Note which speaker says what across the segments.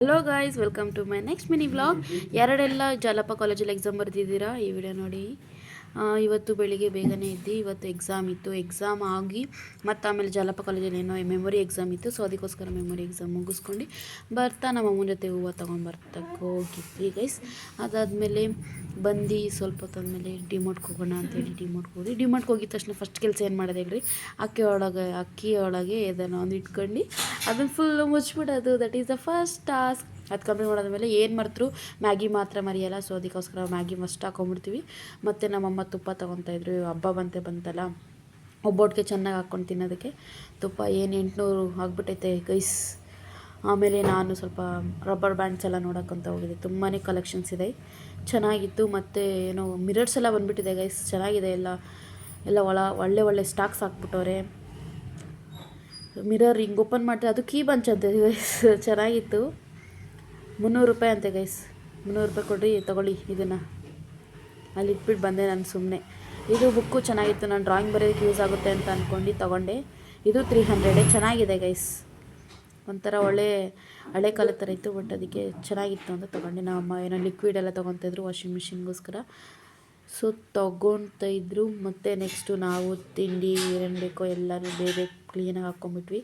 Speaker 1: Hello guys, welcome to my next mini vlog. ಯಾರೆಲ್ಲ ಜಾಲಪ್ಪ ಕಾಲೇಜಲ್ಲಿ exam ಬರೆದಿದ್ದೀರಾ ಈ ವಿಡಿಯೋ ನೋಡಿ. ಇವತ್ತು ಬೆಳಿಗ್ಗೆ ಬೇಗನೆ ಇದ್ದು ಇವತ್ತು ಎಕ್ಸಾಮ್ ಇತ್ತು. ಎಕ್ಸಾಮ್ ಆಗಿ ಮತ್ತು ಆಮೇಲೆ ಜಾಲಪ್ಪ ಕಾಲೇಜಲ್ಲಿ ಏನೋ ಮೆಮೊರಿ ಎಕ್ಸಾಮ್ ಇತ್ತು. ಸೊ ಅದಕ್ಕೋಸ್ಕರ ಮೆಮೊರಿ ಎಕ್ಸಾಮ್ ಮುಗಿಸ್ಕೊಂಡು ಬರ್ತಾ ನಮ್ಮ ಅಮ್ಮನ ಜೊತೆ ಹೂವು ತೊಗೊಂಬರ್ತಕ್ಕೆ ಹೋಗಿದ್ವಿ ಗೈಸ್. ಅದಾದಮೇಲೆ ಬಂದು ಸ್ವಲ್ಪ ಹೊತ್ತಾದ್ಮೇಲೆ ಡಿಮಾರ್ಟ್ಗೆ ಹೋಗೋಣ ಅಂತೇಳಿ ಡಿಮಾರ್ಟ್ಗೆ ಹೋದ್ವಿ. ಡಿಮಾರ್ಟ್ಗೆ ಹೋಗಿದ ತಕ್ಷಣ ಫಸ್ಟ್ ಕೆಲಸ ಏನು ಮಾಡೋದು ಹೇಳ್ರಿ, ಅಕ್ಕಿ ಒಳಗೆ ಏದನ್ನು ಒಂದು ಇಟ್ಕೊಂಡು ಅದನ್ನು ಫುಲ್ಲು ಮುಚ್ಚಿಬಿಡೋದು. That is the first task. ಅದು ಕಂಪ್ಲೀಟ್ ಮಾಡಾದ್ಮೇಲೆ ಏನು ಮರೆತರು ಮ್ಯಾಗಿ ಮಾತ್ರ ಮರೆಯಲ್ಲ. ಸೊ ಅದಕ್ಕೋಸ್ಕರ ಮ್ಯಾಗಿ ಮಸ್ಟ್ ಹಾಕೊಂಡ್ಬಿಡ್ತೀವಿ. ಮತ್ತು ನಮ್ಮಮ್ಮ ತುಪ್ಪ ತೊಗೊತಾಯಿದ್ರು. ಹಬ್ಬ ಬಂತಲ್ಲ, ಒಬ್ಬೊಟ್ಟಿಗೆ ಚೆನ್ನಾಗಿ ಹಾಕ್ಕೊಂಡು ತಿನ್ನೋದಕ್ಕೆ ತುಪ್ಪ ಏನು 800 ಆಗಿಬಿಟ್ಟೈತೆ ಗೈಸ್. ಆಮೇಲೆ ನಾನು ಸ್ವಲ್ಪ ರಬ್ಬರ್ ಬ್ಯಾಂಡ್ಸ್ ಎಲ್ಲ ನೋಡೋಕ್ಕಂತ ಹೋಗಿದ್ದೆ. ತುಂಬಾ ಕಲೆಕ್ಷನ್ಸ್ ಇದೆ, ಚೆನ್ನಾಗಿತ್ತು. ಮತ್ತು ಏನೋ ಮಿರರ್ಸ್ ಎಲ್ಲ ಬಂದುಬಿಟ್ಟಿದೆ ಗೈಸ್, ಚೆನ್ನಾಗಿದೆ. ಎಲ್ಲ ಒಳ್ಳೆ ಸ್ಟಾಕ್ಸ್ ಹಾಕ್ಬಿಟ್ಟವ್ರೆ. ಮಿರರ್ ಹಿಂಗೆ ಓಪನ್ ಮಾಡಿದ್ರೆ ಅದು ಕೀ ಬಂಚ್ ಅಂತೆ ಗೈಸ್, ಚೆನ್ನಾಗಿತ್ತು. 300 ರೂಪಾಯಿ ಅಂತೆ ಗೈಸ್. 300 ರೂಪಾಯಿ ಕೊಡ್ರಿ ತೊಗೊಳ್ಳಿ ಇದನ್ನು. ಅಲ್ಲಿ ಇಟ್ಬಿಟ್ಟು ಬಂದೆ ನಾನು ಸುಮ್ಮನೆ. ಇದು ಬುಕ್ಕು ಚೆನ್ನಾಗಿತ್ತು, ನಾನು ಡ್ರಾಯಿಂಗ್ ಬರೆಯೋದಕ್ಕೆ ಯೂಸ್ ಆಗುತ್ತೆ ಅಂತ ಅಂದ್ಕೊಂಡು ತೊಗೊಂಡೆ. ಇದು 300 ಚೆನ್ನಾಗಿದೆ ಗೈಸ್. ಒಂಥರ ಹಳೆ ಕಾಲದ ಥರ ಇತ್ತು, ಬಟ್ ಅದಕ್ಕೆ ಚೆನ್ನಾಗಿತ್ತು ಅಂತ ತೊಗೊಂಡೆ. ನಮ್ಮ ಅಮ್ಮ ಏನೋ ಲಿಕ್ವಿಡ್ ಎಲ್ಲ ತೊಗೊತಾಯಿದ್ರು ವಾಷಿಂಗ್ ಮಿಷಿನ್ಗೋಸ್ಕರ. ಸೊ ತೊಗೊತಾಯಿದ್ರು. ಮತ್ತು ನೆಕ್ಸ್ಟು ನಾವು ತಿಂಡಿ ಏನೇನು ಬೇಕೋ ಎಲ್ಲನೂ ಬೇರೆ ಕ್ಲೀನಾಗಿ ಹಾಕ್ಕೊಂಬಿಟ್ವಿ.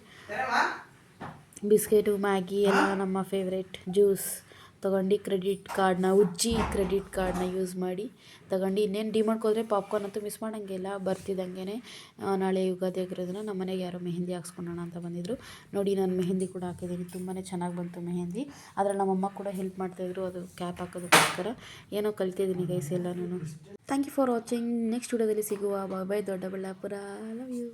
Speaker 1: ಬಿಸ್ಕೆಟು, ಮ್ಯಾಗಿ ಎಲ್ಲ ನಮ್ಮ ಫೇವ್ರೇಟ್. ಜ್ಯೂಸ್ ತೊಗೊಂಡು ಉಜ್ಜಿ ಕ್ರೆಡಿಟ್ ಕಾರ್ಡನ್ನ ಯೂಸ್ ಮಾಡಿ ತೊಗೊಂಡು ಇನ್ನೇನು ಡಿಮಾರ್ಟ್ಗೆ ಹೋದರೆ ಪಾಪ್ಕಾರ್ನ್ ಅಂತೂ ಮಿಸ್ ಮಾಡೋಂಗಿಲ್ಲ. ಬರ್ತಿದ್ದಂಗೆ ನಾಳೆ ಯುಗಾದಿ ಆಗಿರೋದನ್ನ ನಮ್ಮ ಮನೆಗೆ ಯಾರೋ ಮೆಹಂದಿ ಹಾಕ್ಸ್ಕೊಳ್ಳೋಣ ಅಂತ ಬಂದಿದ್ದರು. ನೋಡಿ, ನಾನು ಮೆಹಂದಿ ಕೂಡ ಹಾಕಿದ್ದೀನಿ, ತುಂಬಾ ಚೆನ್ನಾಗಿ ಬಂತು ಮೆಹಂದಿ. ಆದರೆ ನಮ್ಮಮ್ಮ ಕೂಡ ಹೆಲ್ಪ್ ಮಾಡ್ತಾಯಿದ್ರು ಅದು ಕ್ಯಾಪ್ ಹಾಕೋದಕ್ಕೋಸ್ಕರ. ಏನೋ ಕಲ್ತಿದ್ದೀನಿ ಗೈಸ್ ಎಲ್ಲನೂ. Thank you for watching. Next ವಿಡಿಯೋದಲ್ಲಿ ಸಿಗುವ. Bye bye. Doddaballapur. Love you.